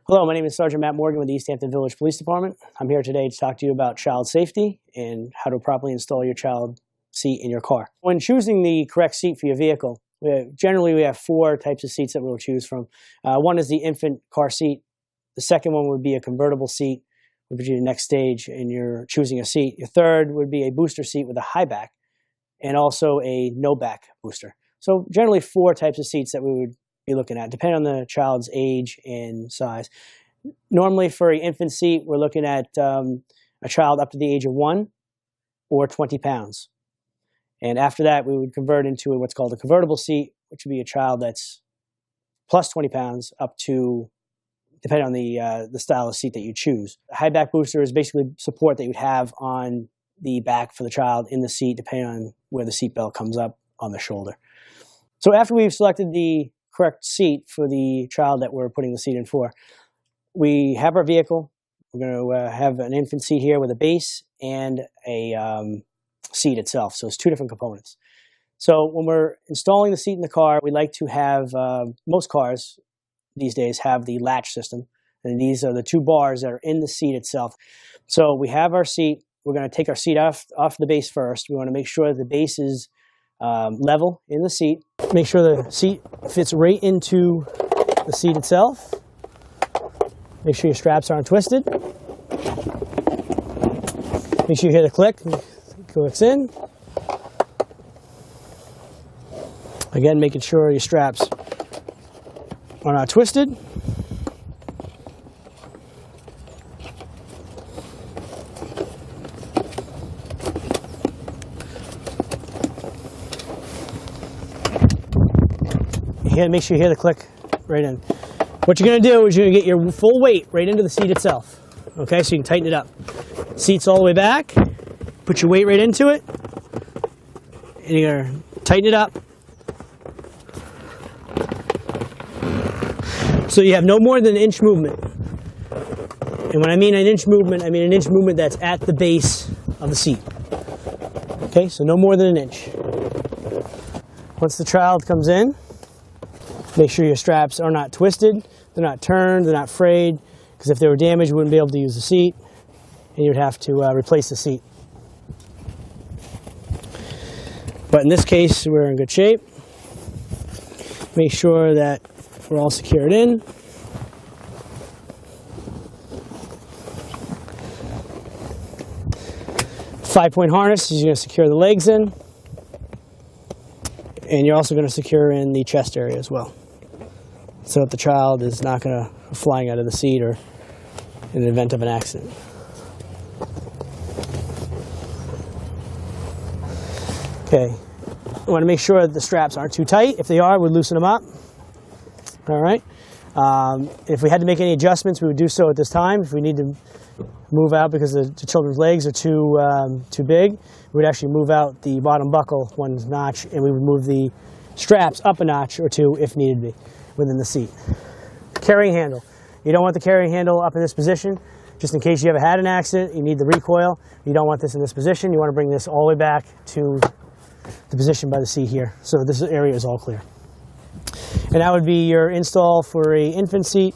Hello, my name is Sergeant Matt Morgan with the East Hampton Village Police Department. I'm here today to talk to you about child safety and how to properly install your child seat in your car. When choosing the correct seat for your vehicle, generally we have four types of seats that we'll choose from. One is the infant car seat. The second one would be a convertible seat, which would be the next stage in your choosing a seat. Your third would be a booster seat with a high back and also a no back booster. So generally four types of seats that we would be looking at, depending on the child's age and size. Normally for an infant seat, we're looking at a child up to the age of 1 or 20 pounds. And after that, we would convert into what's called a convertible seat, which would be a child that's plus 20 pounds up to, depending on the style of seat that you choose. A high back booster is basically support that you'd have on the back for the child in the seat, depending on where the seat belt comes up on the shoulder. So after we've selected the correct seat for the child that we're putting the seat in for, we have our vehicle. We're going to have an infant seat here with a base and a seat itself. So it's two different components. So when we're installing the seat in the car, we like to have, most cars these days have the latch system. And these are the two bars that are in the seat itself. So we have our seat. We're going to take our seat off the base first. We want to make sure that the base is level in the seat. Make sure the seat fits right into the seat itself. Make sure your straps aren't twisted. Make sure you hear the click. It clicks in. Again, making sure your straps are not twisted. Make sure you hear the click right in. What you're going to do is you're going to get your full weight right into the seat itself. Okay, so you can tighten it up. Seat's all the way back. Put your weight right into it. And you're going to tighten it up. So you have no more than an inch movement. And when I mean an inch movement, I mean an inch movement that's at the base of the seat. Okay, so no more than an inch. Once the child comes in, make sure your straps are not twisted, they're not turned, they're not frayed, because if they were damaged, you wouldn't be able to use the seat, and you'd have to replace the seat. But in this case, we're in good shape. Make sure that we're all secured in. Five-point harness is going to secure the legs in, and you're also going to secure in the chest area as well, so that the child is not going to go flying out of the seat or in the event of an accident. Okay, I want to make sure that the straps aren't too tight. If they are, we'd loosen them up. All right. If we had to make any adjustments, we would do so at this time. If we need to move out because the children's legs are too big, we would actually move out the bottom buckle one notch, and we would move the straps up a notch or two if needed be within the seat. Carrying handle. You don't want the carrying handle up in this position, just in case you ever had an accident, you need the recoil. You don't want this in this position. You want to bring this all the way back to the position by the seat here, so this area is all clear. And that would be your install for an infant seat,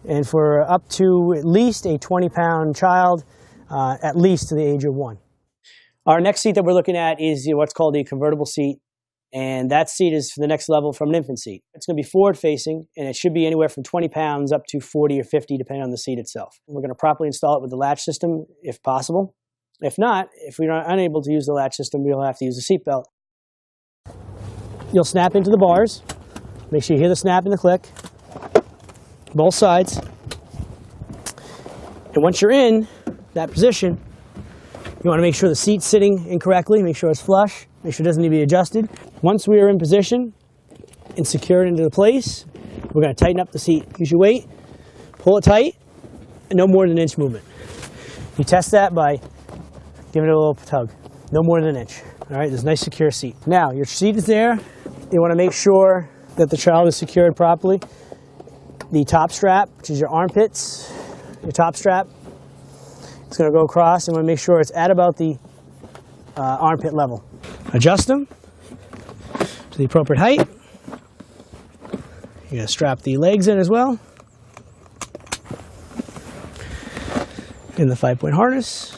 and for up to at least a 20-pound child, at least to the age of 1. Our next seat that we're looking at is what's called a convertible seat, and that seat is for the next level from an infant seat. It's going to be forward-facing, and it should be anywhere from 20 pounds up to 40 or 50, depending on the seat itself. We're going to properly install it with the latch system, if possible. If not, if we're unable to use the latch system, we'll have to use the seat belt. You'll snap into the bars. Make sure you hear the snap and the click. Both sides. And once you're in that position, you want to make sure the seat's sitting incorrectly, make sure it's flush, make sure it doesn't need to be adjusted. Once we are in position and secured into the place, we're going to tighten up the seat. Use your weight, pull it tight, and no more than an inch movement. You test that by giving it a little tug. No more than an inch. All right, there's a nice secure seat. Now, your seat is there. You want to make sure that the child is secured properly. The top strap, which is your armpits, your top strap, it's going to go across, and we want to make sure it's at about the armpit level. Adjust them to the appropriate height. You're going to strap the legs in as well. in the 5-point harness.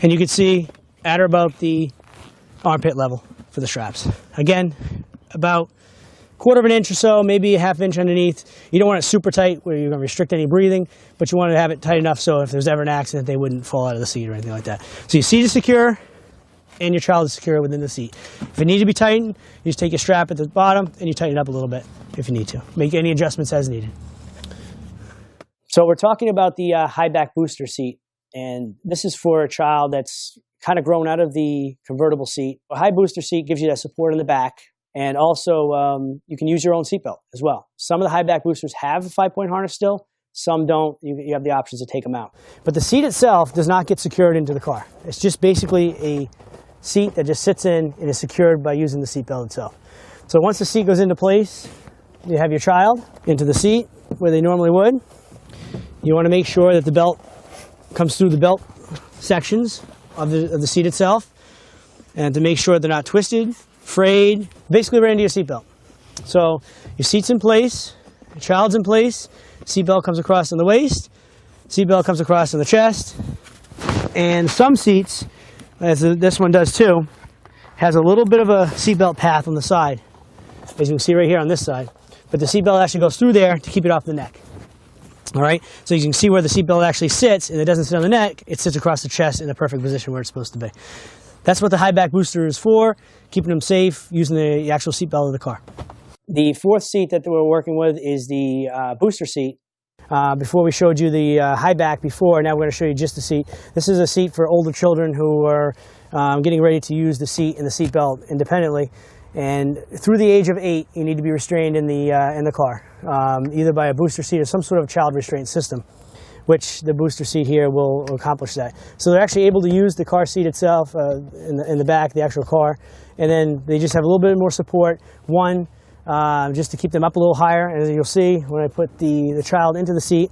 And you can see at or about the armpit level for the straps. Again, about 1/4 of an inch or so, maybe a 1/2 inch underneath. You don't want it super tight where you're going to restrict any breathing, but you want to have it tight enough so if there's ever an accident, they wouldn't fall out of the seat or anything like that. So your seat is secure and your child is secure within the seat. If it needs to be tightened, you just take your strap at the bottom and you tighten it up a little bit if you need to. Make any adjustments as needed. So we're talking about the high back booster seat, and this is for a child that's kind of grown out of the convertible seat. A high booster seat gives you that support in the back, and also you can use your own seatbelt as well. Some of the high back boosters have a 5-point harness still, some don't. You have the options to take them out. But the seat itself does not get secured into the car. It's just basically a seat that just sits in and is secured by using the seatbelt itself. So once the seat goes into place, you have your child into the seat where they normally would. You want to make sure that the belt comes through the belt sections of the seat itself, and to make sure they're not twisted, frayed, basically right into your seatbelt. So your seat's in place, your child's in place, seatbelt comes across in the waist, seatbelt comes across in the chest, and some seats, as this one does too, has a little bit of a seatbelt path on the side, as you can see right here on this side. But the seatbelt actually goes through there to keep it off the neck. All right, so you can see where the seatbelt actually sits, and it doesn't sit on the neck, it sits across the chest in the perfect position where it's supposed to be. That's what the high back booster is for, keeping them safe using the actual seatbelt of the car. The fourth seat that we're working with is the booster seat. Before we showed you the high back before, now we're going to show you just the seat. This is a seat for older children who are getting ready to use the seat and the seatbelt independently. And through the age of 8, you need to be restrained in the car, either by a booster seat or some sort of child restraint system, which the booster seat here will accomplish that. So they're actually able to use the car seat itself in the back, the actual car, and then they just have a little bit more support. One, just to keep them up a little higher, and as you'll see when I put the child into the seat,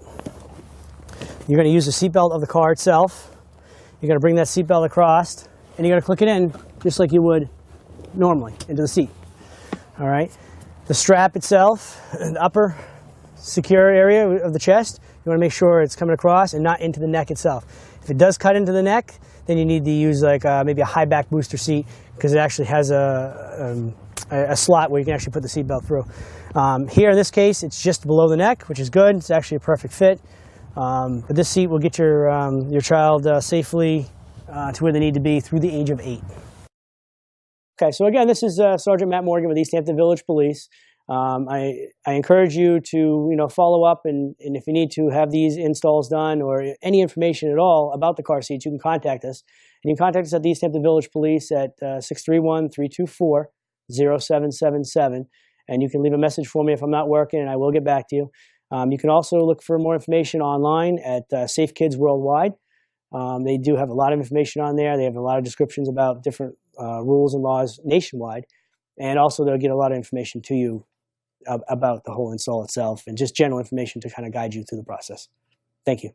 you're going to use the seatbelt of the car itself. You're going to bring that seatbelt across, and you're going to click it in just like you would normally into the seat. All right. The strap itself, the upper secure area of the chest, you want to make sure it's coming across and not into the neck itself. If it does cut into the neck, then you need to use like maybe a high back booster seat, because it actually has a slot where you can actually put the seatbelt through. Here in this case, it's just below the neck, which is good. It's actually a perfect fit. But this seat will get your child safely to where they need to be through the age of 8. Okay, so again, this is Sergeant Matt Morgan with East Hampton Village Police. I encourage you to follow up, and if you need to have these installs done or any information at all about the car seats, you can contact us. And you can contact us at the East Hampton Village Police at 631-324-0777, and you can leave a message for me if I'm not working, and I will get back to you. You can also look for more information online at Safe Kids Worldwide. They do have a lot of information on there. They have a lot of descriptions about different rules and laws nationwide. And also they'll get a lot of information to you about the whole install itself and just general information to kind of guide you through the process. Thank you.